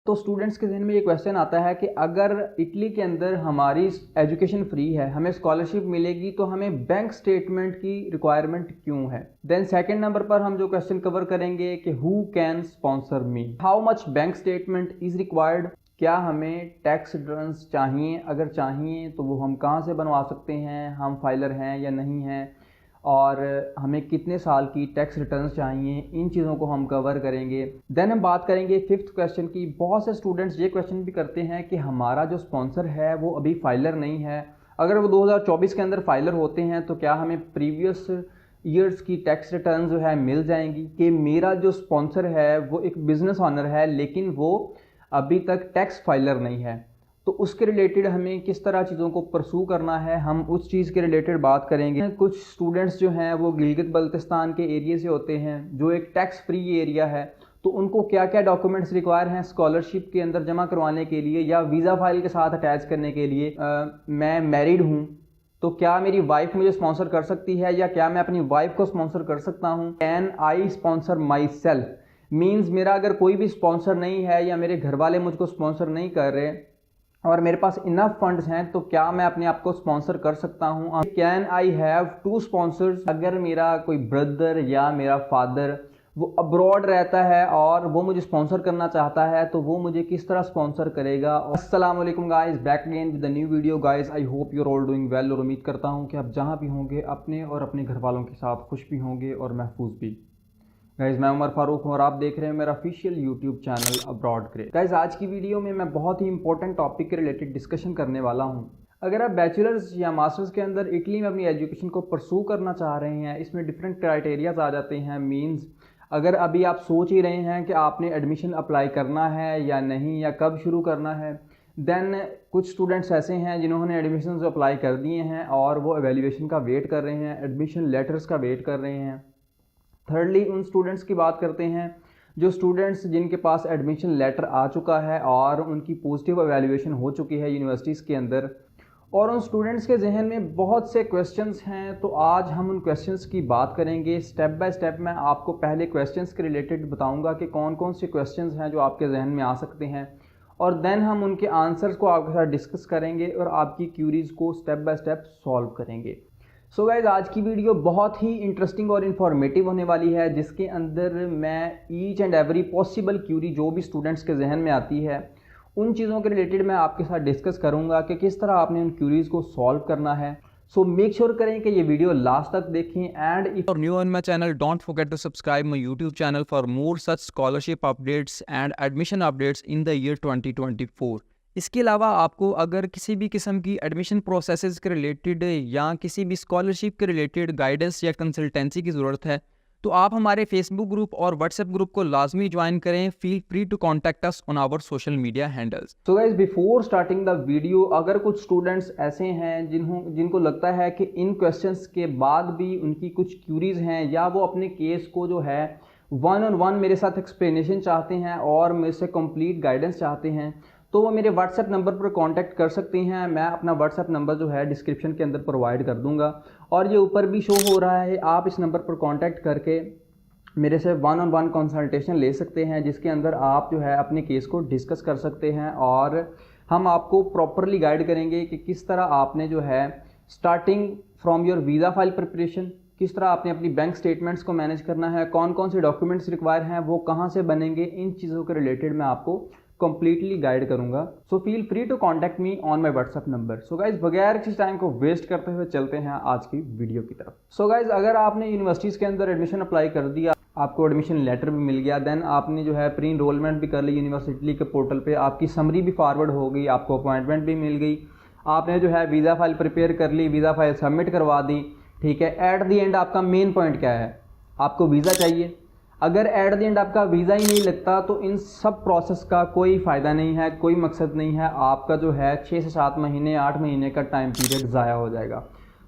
तो स्टूडेंट्स के जहन में ये क्वेश्चन आता है कि अगर इटली के अंदर हमारी एजुकेशन फ्री है, हमें स्कॉलरशिप मिलेगी, तो हमें बैंक स्टेटमेंट की रिक्वायरमेंट क्यों है। देन सेकंड नंबर पर हम जो क्वेश्चन कवर करेंगे कि who can sponsor me, how much bank statement is required, क्या हमें टैक्स रिटर्न्स चाहिए, अगर चाहिए तो वो हम कहाँ से बनवा सकते हैं, हम फाइलर हैं या नहीं हैं, और हमें कितने साल की टैक्स रिटर्न्स चाहिए, इन चीज़ों को हम कवर करेंगे। देन हम बात करेंगे फिफ्थ क्वेश्चन की। बहुत से स्टूडेंट्स ये क्वेश्चन भी करते हैं कि हमारा जो स्पॉन्सर है वो अभी फाइलर नहीं है, अगर वो 2024 के अंदर फाइलर होते हैं तो क्या हमें प्रीवियस ईयर्स की टैक्स रिटर्न जो है मिल जाएंगी। कि मेरा जो स्पॉन्सर है वो एक बिजनेस ऑनर है लेकिन वो अभी तक टैक्स फाइलर नहीं है, तो उसके रिलेटेड हमें किस तरह चीज़ों को परसू करना है, हम उस चीज़ के रिलेटेड बात करेंगे। कुछ स्टूडेंट्स जो हैं वो गिलगित बल्तिस्तान के एरिया से होते हैं जो एक टैक्स फ्री एरिया है, तो उनको क्या क्या डॉक्यूमेंट्स रिक्वायर हैं स्कॉलरशिप के अंदर जमा करवाने के लिए या वीज़ा फाइल के साथ अटैच करने के लिए। मैं मैरिड हूँ तो क्या मेरी वाइफ मुझे स्पॉन्सर कर सकती है या क्या मैं अपनी वाइफ को स्पॉन्सर कर सकता हूँ। Can I sponsor my self, means मेरा अगर कोई भी स्पॉन्सर नहीं है या मेरे घर वाले मुझको स्पॉन्सर नहीं कर रहे और मेरे पास इनफ फंड्स हैं तो क्या मैं अपने आप को स्पॉन्सर कर सकता हूँ। Can I have two sponsors, अगर मेरा कोई ब्रदर या मेरा फादर वो अब्रॉड रहता है और वो मुझे स्पॉन्सर करना चाहता है तो वो मुझे किस तरह स्पॉन्सर करेगा। अस्सलाम वालेकुम guys, back again with the new video. Guys I hope you are all doing well, और उम्मीद करता हूँ कि आप जहाँ भी होंगे अपने और अपने घर वालों के साथ खुश भी होंगे और महफूज भी। गाइज मैं उमर फारूक हूँ और आप देख रहे हैं मेरा official YouTube channel abroad grey. Guys आज की वीडियो में मैं बहुत ही इंपॉर्टेंट टॉपिक के रिलेटेड डिस्कशन करने वाला हूँ। अगर आप बैचलर्स या मास्टर्स के अंदर इटली में अपनी एजुकेशन को परसू करना चाह रहे हैं, इसमें डिफरेंट क्राइटेरियाज आ जाते हैं। मीन्स अगर अभी आप सोच ही रहे हैं कि आपने एडमिशन अप्लाई करना है या नहीं या कब शुरू करना है, देन कुछ स्टूडेंट्स ऐसे हैं जिन्होंने एडमिशन अप्लाई कर दिए हैं और वो एवेल्यूएशन का वेट कर रहे हैं, एडमिशन लेटर्स का वेट कर रहे हैं। थर्डली उन स्टूडेंट्स की बात करते हैं जो स्टूडेंट्स जिनके पास एडमिशन लेटर आ चुका है और उनकी पॉजिटिव एवेल्यूएशन हो चुकी है यूनिवर्सिटीज़ के अंदर, और उन स्टूडेंट्स के जहन में बहुत से क्वेश्चंस हैं। तो आज हम उन क्वेश्चंस की बात करेंगे स्टेप बाय स्टेप। मैं आपको पहले क्वेश्चंस के रिलेटेड बताऊंगा कि कौन कौन से क्वेश्चंस हैं जो आपके जहन में आ सकते हैं, और देन हम उनके आंसर्स को आपके साथ डिस्कस करेंगे और आपकी क्यूरीज़ को स्टेप बाय स्टेप सॉल्व करेंगे। सो गाइज आज की वीडियो बहुत ही इंटरेस्टिंग और इन्फॉर्मेटिव होने वाली है, जिसके अंदर मैं each and every possible query जो भी स्टूडेंट्स के जहन में आती है उन चीज़ों के रिलेटेड मैं आपके साथ डिस्कस करूंगा कि किस तरह आपने उन क्यूरीज़ को सॉल्व करना है। सो मेक श्योर करें कि ये वीडियो लास्ट तक देखें, and if If you're new on my channel, don't forget to subscribe my YouTube channel for more such scholarship updates and admission updates in the year 2024. इसके अलावा आपको अगर किसी भी किस्म की एडमिशन प्रोसेसेस के रिलेटेड या किसी भी स्कॉलरशिप के रिलेटेड गाइडेंस या कंसल्टेंसी की ज़रूरत है तो आप हमारे फेसबुक ग्रुप और व्हाट्सएप ग्रुप को लाजमी ज्वाइन करें। Feel free to contact us on our social media handles. So guys before starting the video, अगर कुछ स्टूडेंट्स ऐसे हैं जिनको लगता है कि इन क्वेश्चंस के बाद भी उनकी कुछ क्यूरीज हैं या वो अपने केस को जो है 1-on-1 मेरे साथ एक्सप्लेनेशन चाहते हैं और मेरे से कंप्लीट गाइडेंस चाहते हैं, तो वो मेरे व्हाट्सएप नंबर पर कांटेक्ट कर सकते हैं। मैं अपना व्हाट्सएप नंबर जो है डिस्क्रिप्शन के अंदर प्रोवाइड कर दूंगा और ये ऊपर भी शो हो रहा है। आप इस नंबर पर कांटेक्ट करके मेरे से 1-on-1 कंसल्टेशन ले सकते हैं, जिसके अंदर आप जो है अपने केस को डिस्कस कर सकते हैं और हम आपको प्रॉपरली गाइड करेंगे कि किस तरह आपने जो है starting from your visa file preparation, किस तरह आपने अपनी बैंक स्टेटमेंट्स को मैनेज करना है, कौन कौन से डॉक्यूमेंट्स रिक्वायर हैं, वो कहाँ से बनेंगे, इन चीज़ों के रिलेटेड मैं आपको कंप्लीटली गाइड करूंगा। So feel free to contact me on my WhatsApp number. So guys बगैर किसी टाइम को वेस्ट करते हुए चलते हैं आज की वीडियो की तरफ। सो गाइज अगर आपने यूनिवर्सिटीज़ के अंदर एडमिशन अप्लाई कर दिया, आपको एडमिशन लेटर भी मिल गया, देन आपने जो है प्री इनरोलमेंट भी कर ली यूनिवर्सिटी के पोर्टल पे, आपकी समरी भी फॉरवर्ड हो गई, आपको अपॉइंटमेंट भी मिल गई, आपने जो है वीज़ा फाइल प्रिपेयर कर ली, वीज़ा फाइल सबमिट करवा दी, ठीक है। एट द एंड आपका मेन पॉइंट क्या है, आपको वीज़ा चाहिए। अगर एट द एंड आपका वीज़ा ही नहीं लगता तो इन सब प्रोसेस का कोई फ़ायदा नहीं है, कोई मकसद नहीं है। आपका जो है 6 से 7 महीने 8 महीने का टाइम पीरियड ज़ाया हो जाएगा।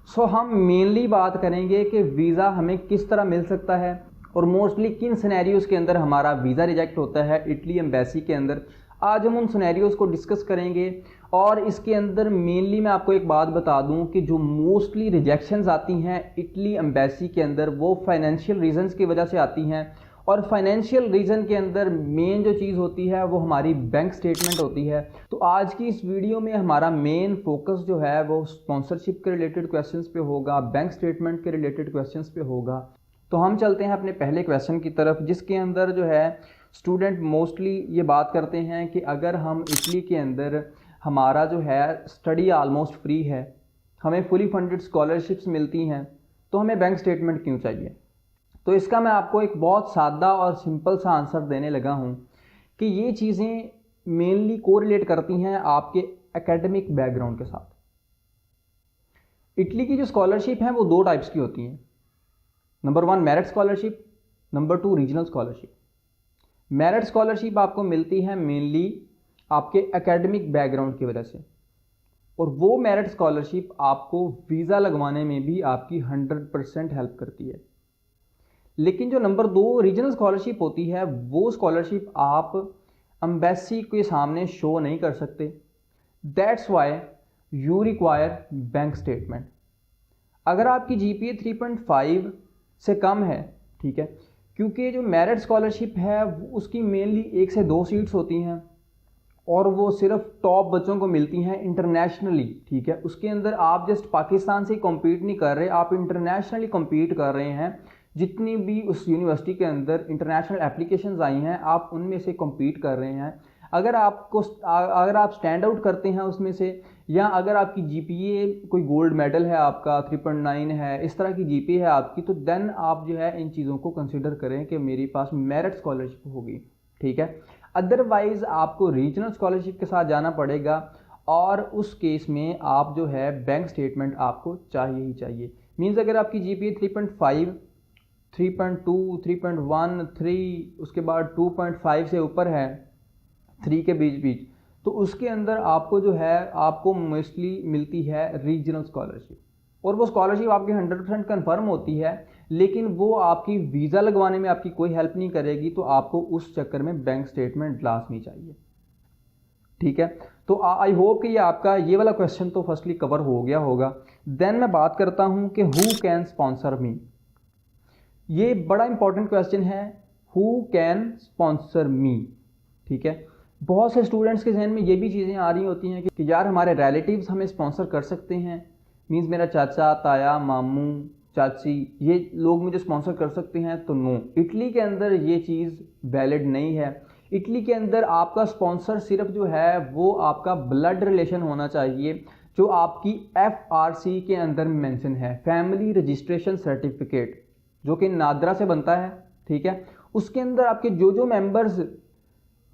सो हम मेनली बात करेंगे कि वीज़ा हमें किस तरह मिल सकता है और मोस्टली किन सिनेरियोज़ के अंदर हमारा वीज़ा रिजेक्ट होता है इटली एम्बेसी के अंदर। आज हम उन सिनेरियोज़ को डिस्कस करेंगे और इसके अंदर मेनली मैं आपको एक बात बता दूं कि जो मोस्टली रिजेक्शंस आती हैं इटली एम्बेसी के अंदर वो फाइनेंशियल रीजंस की वजह से आती हैं और फाइनेंशियल रीज़न के अंदर मेन जो चीज़ होती है वो हमारी बैंक स्टेटमेंट होती है। तो आज की इस वीडियो में हमारा मेन फोकस जो है वो स्पॉन्सरशिप के रिलेटेड क्वेश्चंस पे होगा, बैंक स्टेटमेंट के रिलेटेड क्वेश्चंस पे होगा। तो हम चलते हैं अपने पहले क्वेश्चन की तरफ, जिसके अंदर जो है स्टूडेंट मोस्टली ये बात करते हैं कि अगर हम इटली के अंदर हमारा जो है स्टडी ऑलमोस्ट फ्री है, हमें फुली फंडेड स्कॉलरशिप्स मिलती हैं, तो हमें बैंक स्टेटमेंट क्यों चाहिए। तो इसका मैं आपको एक बहुत सादा और सिंपल सा आंसर देने लगा हूँ कि ये चीज़ें मेनली कोरिलेट करती हैं आपके एकेडमिक बैकग्राउंड के साथ। इटली की जो स्कॉलरशिप हैं वो दो टाइप्स की होती हैं, number 1 merit scholarship, number 2 regional scholarship. Merit scholarship आपको मिलती है मेनली आपके एकेडमिक बैकग्राउंड की वजह से, और वो मेरिट स्कॉलरशिप आपको वीज़ा लगवाने में भी आपकी 100% हेल्प करती है। लेकिन जो नंबर 2 रीजनल स्कॉलरशिप होती है, वो स्कॉलरशिप आप एम्बेसी के सामने शो नहीं कर सकते। That's why you require bank statement. अगर आपकी जीपीए 3.5 से कम है, ठीक है, क्योंकि जो मेरिट स्कॉलरशिप है उसकी मेनली 1 से 2 सीट्स होती हैं और वो सिर्फ टॉप बच्चों को मिलती हैं इंटरनेशनली, ठीक है। उसके अंदर आप जस्ट पाकिस्तान से कम्पीट नहीं कर रहे, आप इंटरनेशनली कम्पीट कर रहे हैं। जितनी भी उस यूनिवर्सिटी के अंदर इंटरनेशनल एप्लीकेशंस आई हैं, आप उनमें से कम्पीट कर रहे हैं। अगर आप स्टैंड आउट करते हैं उसमें से, या अगर आपकी जीपीए कोई गोल्ड मेडल है, आपका 3.9 है, इस तरह की जीपीए है आपकी, तो देन आप जो है इन चीज़ों को कंसिडर करें कि मेरे पास मेरिट स्कॉलरशिप होगी, ठीक है। अदरवाइज़ आपको रीजनल स्कॉलरशिप के साथ जाना पड़ेगा, और उस केस में आप जो है बैंक स्टेटमेंट आपको चाहिए ही चाहिए। मीन्स अगर आपकी जीपीए 3.5, 3.2, 3.1, 3, उसके बाद 2.5 से ऊपर है, 3 के बीच, तो उसके अंदर आपको जो है आपको मोस्टली मिलती है रीजनल स्कॉलरशिप, और वो स्कॉलरशिप आपकी 100% कन्फर्म होती है, लेकिन वो आपकी वीज़ा लगवाने में आपकी कोई हेल्प नहीं करेगी। तो आपको उस चक्कर में बैंक स्टेटमेंट लाजमी चाहिए, ठीक है। तो आई होप कि ये आपका ये वाला क्वेश्चन तो फर्स्टली कवर हो गया होगा। देन मैं बात करता हूँ कि हु कैन स्पॉन्सर मी। ये बड़ा इंपॉर्टेंट क्वेश्चन है, हु कैन स्पॉन्सर मी, ठीक है। बहुत से स्टूडेंट्स के जहन में ये भी चीज़ें आ रही होती हैं कि यार हमारे रिलेटिव्स हमें स्पॉन्सर कर सकते हैं, मीन्स मेरा चाचा, ताया, मामू, चाची, ये लोग मुझे स्पॉन्सर कर सकते हैं। तो नो, इटली के अंदर ये चीज़ वैलिड नहीं है। इटली के अंदर आपका स्पॉन्सर सिर्फ जो है वो आपका ब्लड रिलेशन होना चाहिए, जो आपकी FRC के अंदर मेंशन है, फैमिली रजिस्ट्रेशन सर्टिफिकेट, जो कि नादरा से बनता है, ठीक है। उसके अंदर आपके जो मेंबर्स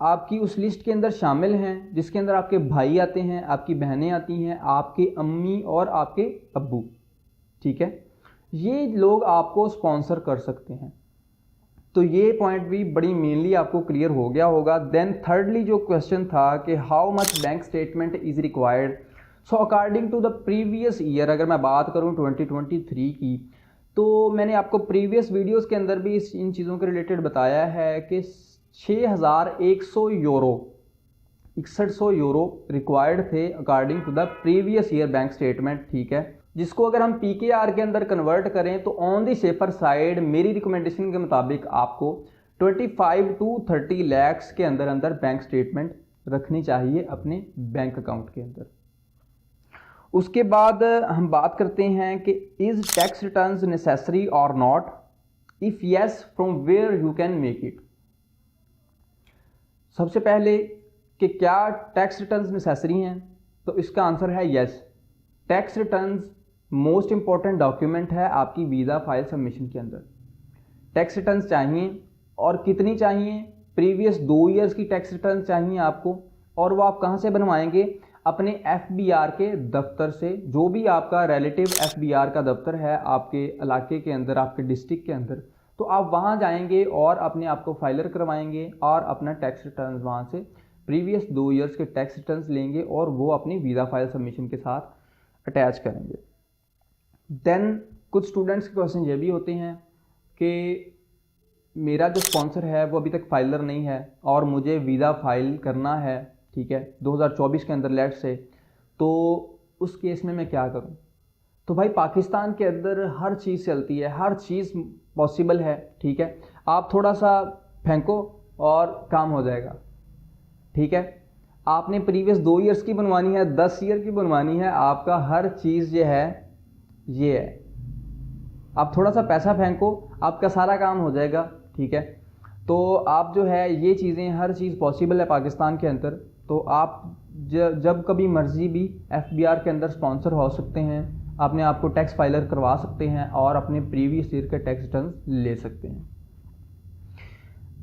आपकी उस लिस्ट के अंदर शामिल हैं, जिसके अंदर आपके भाई आते हैं, आपकी बहनें आती हैं, आपके अम्मी और आपके अब्बू, ठीक है, ये लोग आपको स्पॉन्सर कर सकते हैं। तो ये पॉइंट भी बड़ी मेनली आपको क्लियर हो गया होगा। देन थर्डली जो क्वेश्चन था कि how much bank statement is required. So according to the previous year, अगर मैं बात करूँ 2023 की, तो मैंने आपको प्रीवियस वीडियोज़ के अंदर भी इन चीज़ों के रिलेटेड बताया है कि 6100 यूरो, 6100 यूरो रिक्वायर्ड थे according to the previous year bank statement, ठीक है। जिसको अगर हम PKR के अंदर कन्वर्ट करें तो ऑन दी सेफर साइड मेरी रिकमेंडेशन के मुताबिक आपको 25 to 30 lakhs के अंदर बैंक स्टेटमेंट रखनी चाहिए अपने बैंक अकाउंट के अंदर। उसके बाद हम बात करते हैं कि इज़ टैक्स रिटर्न्स नेसेसरी और not, if yes from where you can make it. सबसे पहले कि क्या टैक्स रिटर्न्स नेसेसरी हैं, तो इसका आंसर है yes. Tax returns most important document है आपकी वीज़ा फाइल सबमिशन के अंदर। टैक्स रिटर्न्स चाहिए, और कितनी चाहिए, प्रीवियस 2 ईयर्स की टैक्स रिटर्न्स चाहिए आपको, और वो आप कहाँ से बनवाएंगे, अपने FBR के दफ्तर से। जो भी आपका रिलेटिव FBR का दफ्तर है आपके इलाके के अंदर, आपके डिस्ट्रिक्ट के अंदर, तो आप वहाँ जाएंगे और अपने आप को फाइलर करवाएंगे और अपना टैक्स रिटर्न्स वहाँ से प्रीवियस 2 ईयर्स के टैक्स रिटर्न्स लेंगे और वो अपनी वीज़ा फाइल सबमिशन के साथ अटैच करेंगे। देन कुछ स्टूडेंट्स के क्वेश्चन ये भी होते हैं कि मेरा जो स्पॉन्सर है वो अभी तक फाइलर नहीं है और मुझे वीज़ा फाइल करना है, ठीक है, 2024 के अंदर लेट से, तो उस केस में मैं क्या करूं। तो भाई पाकिस्तान के अंदर हर चीज़ चलती है, हर चीज़ पॉसिबल है, ठीक है। आप थोड़ा सा फेंको और काम हो जाएगा, ठीक है। आपने प्रीवियस 2 ईयर्स की बनवानी है, 10 ईयर की बनवानी है, आपका हर चीज़ जो है ये है। आप थोड़ा सा पैसा फेंको, आपका सारा काम हो जाएगा, ठीक है। तो आप जो है ये चीज़ें, हर चीज़ पॉसिबल है पाकिस्तान के अंदर। तो आप जब कभी मर्ज़ी भी FBR के अंदर स्पॉन्सर हो सकते हैं, अपने आप को टैक्स फाइलर करवा सकते हैं और अपने प्रीवियस ईयर के टैक्स रिटर्न ले सकते हैं।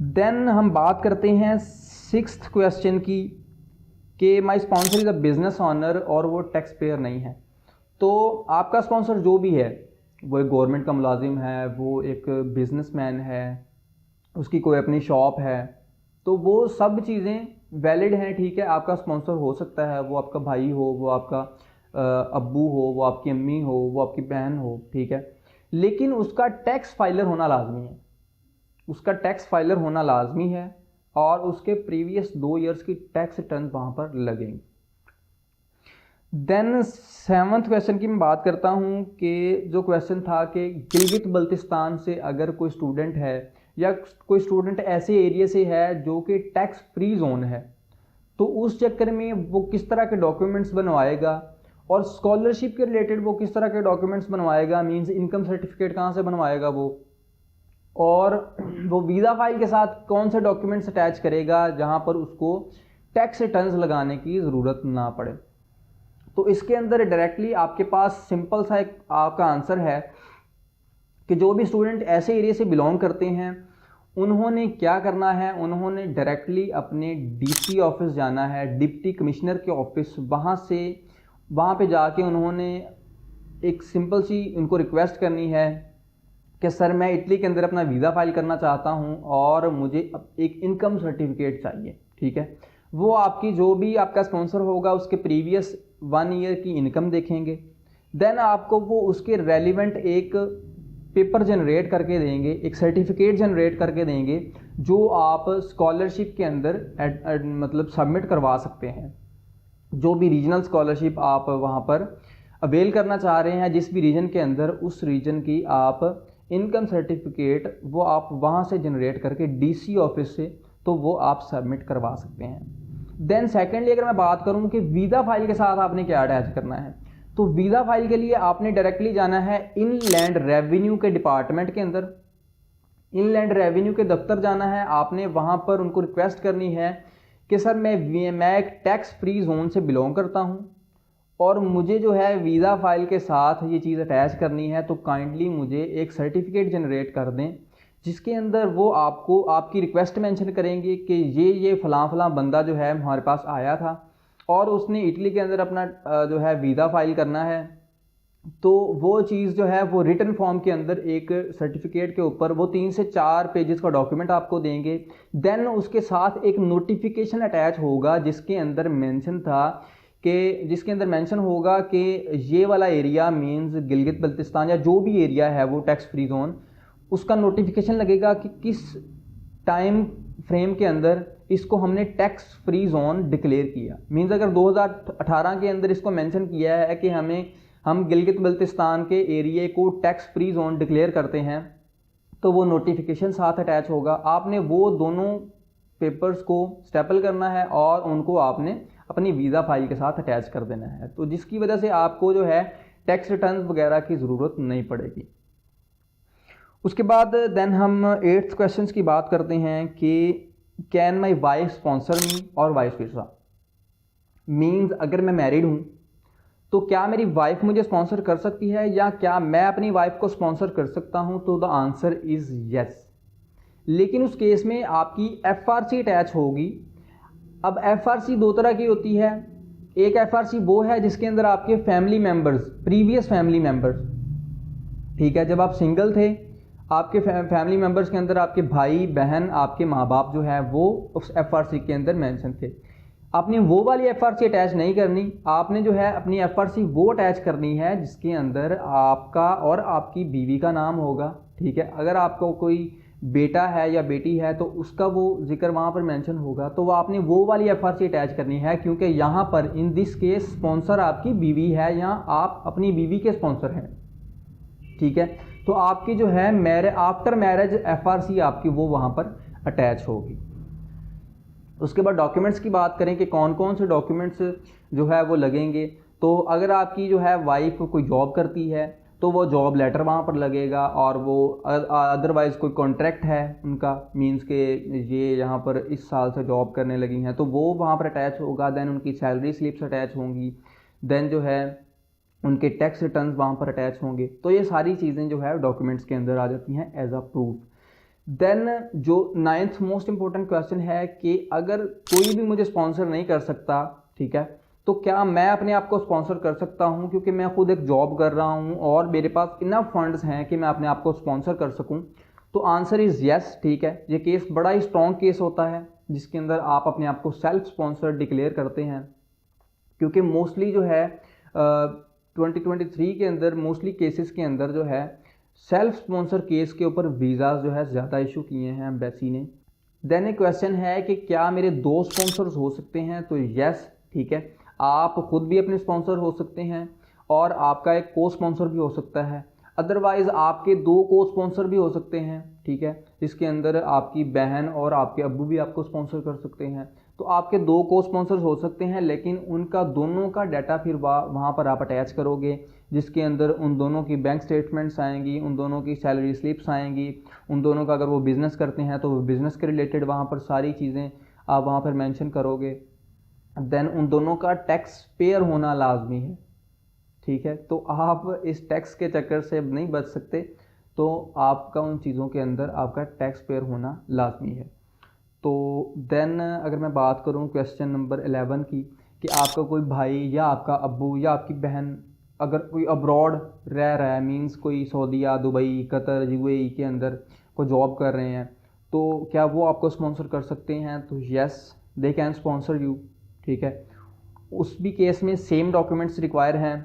देन हम बात करते हैं 6th क्वेश्चन की कि my sponsor is a business owner और वो टैक्स पेयर नहीं है। तो आपका स्पॉन्सर जो भी है, वो एक गवर्नमेंट का मुलाजिम है, वो एक बिजनेसमैन है, उसकी कोई अपनी शॉप है, तो वो सब चीज़ें वैलिड हैं, ठीक है। आपका स्पॉन्सर हो सकता है, वो आपका भाई हो, वो आपका अब्बू हो, वो आपकी अम्मी हो, वो आपकी बहन हो, ठीक है। लेकिन उसका टैक्स फाइलर होना लाजमी है, उसका टैक्स फाइलर होना लाजमी है और उसके प्रीवियस 2 ईयर्स की टैक्स रिटर्न वहाँ पर लगेंगे। देन 7th क्वेश्चन की मैं बात करता हूँ कि जो क्वेश्चन था कि गिलगित बल्तिस्तान से अगर कोई स्टूडेंट है या कोई स्टूडेंट ऐसे एरिया से है जो कि टैक्स फ्री जोन है, तो उस चक्कर में वो किस तरह के डॉक्यूमेंट्स बनवाएगा और स्कॉलरशिप के रिलेटेड वो किस तरह के डॉक्यूमेंट्स बनवाएगा, मींस इनकम सर्टिफिकेट कहाँ से बनवाएगा वो, और वो वीज़ा फाइल के साथ कौन से डॉक्यूमेंट्स अटैच करेगा जहाँ पर उसको टैक्स रिटर्न्स लगाने की ज़रूरत ना पड़े। तो इसके अंदर डायरेक्टली आपके पास सिंपल सा एक आपका आंसर है कि जो भी स्टूडेंट ऐसे एरिया से बिलोंग करते हैं उन्होंने क्या करना है, उन्होंने डायरेक्टली अपने DC ऑफिस जाना है, डिप्टी कमिश्नर के ऑफिस, वहाँ पे जाके उन्होंने एक सिंपल सी उनको रिक्वेस्ट करनी है कि सर मैं इटली के अंदर अपना वीज़ा फाइल करना चाहता हूँ और मुझे एक इनकम सर्टिफिकेट चाहिए, ठीक है। वो आपकी जो भी आपका स्पॉन्सर होगा उसके प्रीवियस 1 ईयर की इनकम देखेंगे, देन आपको वो उसके रेलिवेंट एक पेपर जनरेट करके देंगे, एक सर्टिफिकेट जनरेट करके देंगे जो आप स्कॉलरशिप के अंदर मतलब सबमिट करवा सकते हैं। जो भी रीजनल स्कॉलरशिप आप वहाँ पर अवेल करना चाह रहे हैं, जिस भी रीजन के अंदर, उस रीजन की आप इनकम सर्टिफिकेट वो आप वहाँ से जनरेट करके DC ऑफिस से तो वो आप सबमिट करवा सकते हैं। देन सेकेंडली अगर मैं बात करूँ कि वीज़ा फाइल के साथ आपने क्या अटैच करना है, तो वीज़ा फाइल के लिए आपने डायरेक्टली जाना है इनलैंड रेवेन्यू के डिपार्टमेंट के अंदर, इनलैंड रेवेन्यू के दफ्तर जाना है। आपने वहाँ पर उनको रिक्वेस्ट करनी है कि सर मैं एक टैक्स फ्री जोन से बिलोंग करता हूँ और मुझे जो है वीज़ा फाइल के साथ ये चीज़ अटैच करनी है, तो काइंडली मुझे एक सर्टिफिकेट जनरेट कर दें जिसके अंदर वो आपको आपकी रिक्वेस्ट मेंशन करेंगे कि ये फ़लाँ बंदा जो है हमारे पास आया था और उसने इटली के अंदर अपना जो है वीज़ा फाइल करना है। तो वो चीज़ जो है वो रिटन फॉर्म के अंदर एक सर्टिफिकेट के ऊपर वो 3 से 4 पेजेस का डॉक्यूमेंट आपको देंगे। देन उसके साथ एक नोटिफिकेशन अटैच होगा जिसके अंदर मेंशन होगा कि ये वाला एरिया मींस गिलगित बल्तिस्तान या जो भी एरिया है वो टैक्स फ्री जोन, उसका नोटिफिकेशन लगेगा कि किस टाइम फ्रेम के अंदर इसको हमने टैक्स फ्री जोन डिक्लेयर किया। मींस अगर 2018 के अंदर इसको मेंशन किया है कि हम गिलगित बल्तिस्तान के एरिया को टैक्स फ्री जोन डिक्लेयर करते हैं, तो वो नोटिफिकेशन साथ अटैच होगा। आपने वो दोनों पेपर्स को स्टेपल करना है और उनको आपने अपनी वीज़ा फाइल के साथ अटैच कर देना है, तो जिसकी वजह से आपको जो है टैक्स रिटर्न वगैरह की ज़रूरत नहीं पड़ेगी। उसके बाद देन हम 8th क्वेश्चन की बात करते हैं कि कैन माई वाइफ स्पॉन्सर मी और वाइस वर्सा। मीन्स अगर मैं मैरिड हूँ तो क्या मेरी वाइफ मुझे स्पॉन्सर कर सकती है या क्या मैं अपनी वाइफ को स्पॉन्सर कर सकता हूँ, तो द आंसर इज़ यस। लेकिन उस केस में आपकी FRC अटैच होगी। अब FRC 2 तरह की होती है। एक FRC वो है जिसके अंदर आपके family members, previous family members, ठीक है, जब आप सिंगल थे आपके फैमिली मेम्बर्स के अंदर आपके भाई बहन आपके माँ बाप जो है वो उस FRC के अंदर मेंशन थे। आपने वो वाली FRC अटैच नहीं करनी, आपने जो है अपनी FRC वो अटैच करनी है जिसके अंदर आपका और आपकी बीवी का नाम होगा, ठीक है। अगर आपको कोई बेटा है या बेटी है तो उसका वो जिक्र वहाँ पर मेंशन होगा, तो वो आपने वो वाली FRC अटैच करनी है, क्योंकि यहाँ पर इन दिस केस स्पॉन्सर आपकी बीवी है या आप अपनी बीवी के स्पॉन्सर हैं, ठीक है। तो आपकी जो है आफ्टर मैरिज FRC आपकी वो वहाँ पर अटैच होगी। उसके बाद डॉक्यूमेंट्स की बात करें कि कौन कौन से डॉक्यूमेंट्स जो है वो लगेंगे, तो अगर आपकी जो है वाइफ कोई जॉब करती है तो वो जॉब लेटर वहाँ पर लगेगा, और वो अदरवाइज़ कोई कॉन्ट्रैक्ट है उनका, मींस के ये यहाँ पर इस साल से जॉब करने लगी हैं तो वो वहाँ पर अटैच होगा। देन उनकी सैलरी स्लिप्स अटैच होंगी, देन जो है उनके टैक्स रिटर्न्स वहाँ पर अटैच होंगे। तो ये सारी चीज़ें जो है डॉक्यूमेंट्स के अंदर आ जाती हैं एज अ प्रूफ। देन जो 9th मोस्ट इंपॉर्टेंट क्वेश्चन है कि अगर कोई भी मुझे स्पॉन्सर नहीं कर सकता, ठीक है, तो क्या मैं अपने आप को स्पॉन्सर कर सकता हूं, क्योंकि मैं खुद एक जॉब कर रहा हूं और मेरे पास इनफ फंड्स हैं कि मैं अपने आप को स्पॉन्सर कर सकूं। तो आंसर इज़ यस, ठीक है। ये केस बड़ा ही स्ट्रॉन्ग केस होता है जिसके अंदर आप अपने आप को सेल्फ स्पॉन्सर डिक्लेयर करते हैं, क्योंकि मोस्टली जो है 2023 के अंदर मोस्टली केसेस के अंदर जो है सेल्फ स्पॉन्सर केस के ऊपर वीज़ा जो है ज़्यादा इशू किए हैं एम्बेसी ने। देन एक क्वेश्चन है कि क्या मेरे 2 स्पॉन्सर्स हो सकते हैं, तो यस, ठीक है, आप खुद भी अपने स्पॉन्सर हो सकते हैं और आपका एक को स्पॉन्सर भी हो सकता है। अदरवाइज़ आपके 2 को स्पॉन्सर भी हो सकते हैं, ठीक है, जिसके अंदर आपकी बहन और आपके अब्बू भी आपको स्पॉन्सर कर सकते हैं। तो आपके 2 को स्पॉन्सर्स हो सकते हैं, लेकिन उनका दोनों का डाटा फिर वहाँ पर आप अटैच करोगे, जिसके अंदर उन दोनों की बैंक स्टेटमेंट्स आएंगी, उन दोनों की सैलरी स्लिप्स आएंगी, उन दोनों का अगर वो बिज़नेस करते हैं तो वो बिज़नेस के रिलेटेड वहाँ पर सारी चीज़ें आप वहाँ पर मेंशन करोगे। देन उन दोनों का टैक्स पेयर होना लाजमी है, ठीक है। तो आप इस टैक्स के चक्कर से नहीं बच सकते, तो आपका उन चीज़ों के अंदर आपका टैक्स पेयर होना लाजमी है। तो देन अगर मैं बात करूं क्वेश्चन नंबर 11 की, कि आपका कोई भाई या आपका अब्बू या आपकी बहन अगर कोई अब्रॉड रह रहा है, मींस कोई सऊदीया, दुबई, कतर, UAE के अंदर कोई जॉब कर रहे हैं, तो क्या वो आपको स्पॉन्सर कर सकते हैं, तो yes, they can sponsor you, ठीक है। उस भी केस में सेम डॉक्यूमेंट्स रिक्वायर हैं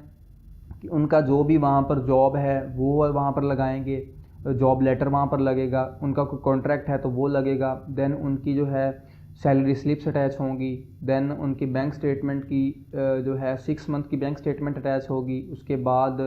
कि उनका जो भी वहाँ पर जॉब है वो वहाँ पर लगाएंगे, जॉब लेटर वहाँ पर लगेगा, उनका कोई कॉन्ट्रैक्ट है तो वो लगेगा, देन उनकी जो है सैलरी स्लिप्स अटैच होंगी, देन उनकी बैंक स्टेटमेंट की जो है 6 मंथ की बैंक स्टेटमेंट अटैच होगी, उसके बाद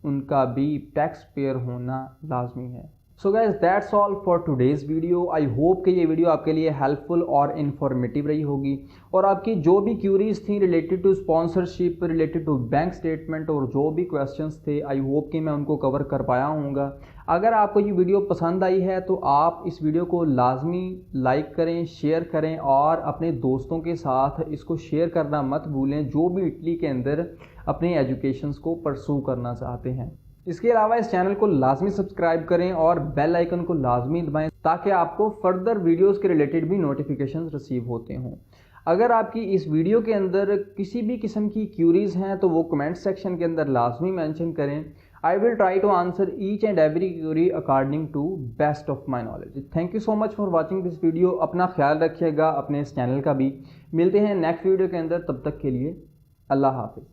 उनका भी टैक्स पेयर होना लाजमी है। So guys that's all for today's video. I hope कि ये वीडियो आपके लिए हेल्पफुल और इन्फॉर्मेटिव रही होगी, और आपकी जो भी क्यूरीज थी related to sponsorship, related to bank statement, और जो भी क्वेश्चंस थे, आई होप कि मैं उनको कवर कर पाया हूँगा। अगर आपको ये वीडियो पसंद आई है तो आप इस वीडियो को लाजमी लाइक करें, शेयर करें, और अपने दोस्तों के साथ इसको शेयर करना मत भूलें जो भी इटली के अंदर अपनी एजुकेशंस को परसू करना चाहते हैं। इसके अलावा इस चैनल को लाजमी सब्सक्राइब करें और बेल आइकन को लाजमी दबाएं, ताकि आपको फर्दर वीडियोस के रिलेटेड भी नोटिफिकेशंस रिसीव होते हों। अगर आपकी इस वीडियो के अंदर किसी भी किस्म की क्यूरीज़ हैं तो वो कमेंट सेक्शन के अंदर लाजमी मेंशन करें। I will try to answer each and every query according to best of my knowledge. Thank you so much for watching this video. अपना ख्याल रखिएगा, अपने इस चैनल का भी। मिलते हैं नेक्स्ट वीडियो के अंदर, तब तक के लिए अल्लाह हाफिज़।